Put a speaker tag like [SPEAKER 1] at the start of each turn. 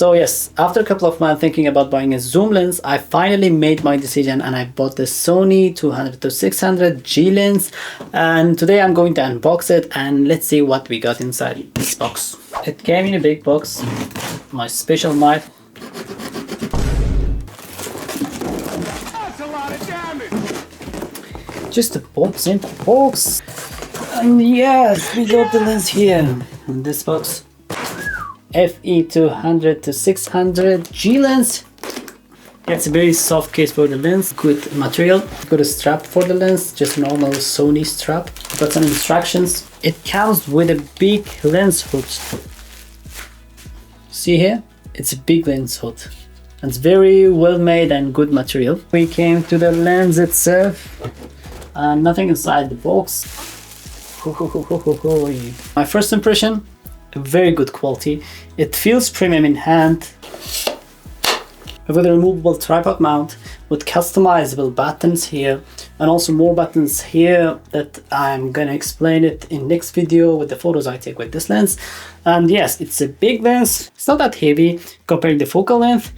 [SPEAKER 1] So yes, after a couple of months thinking about buying a zoom lens, I finally made my decision and I bought the Sony 200-600 G lens, and today I'm going to unbox it and let's see what we got inside this box. It came in a big box, my special knife.
[SPEAKER 2] That's a lot of damage.
[SPEAKER 1] Just a box, simple box. And yes, we got the lens here in this box. FE 200-600 G lens. It's a very soft case for the lens, good material. Got a strap for the lens, just normal Sony strap. Got some instructions. It comes with a big lens hood. See here? It's a big lens hood. It's very well made and good material. We came to the lens itself. Nothing inside the box. My first impression, very good quality. It feels premium in hand. With a removable tripod mount with customizable buttons here, and also more buttons here that I'm gonna explain it in next video with the photos I take with this lens. And yes, it's a big lens. It's not that heavy compared to the focal length.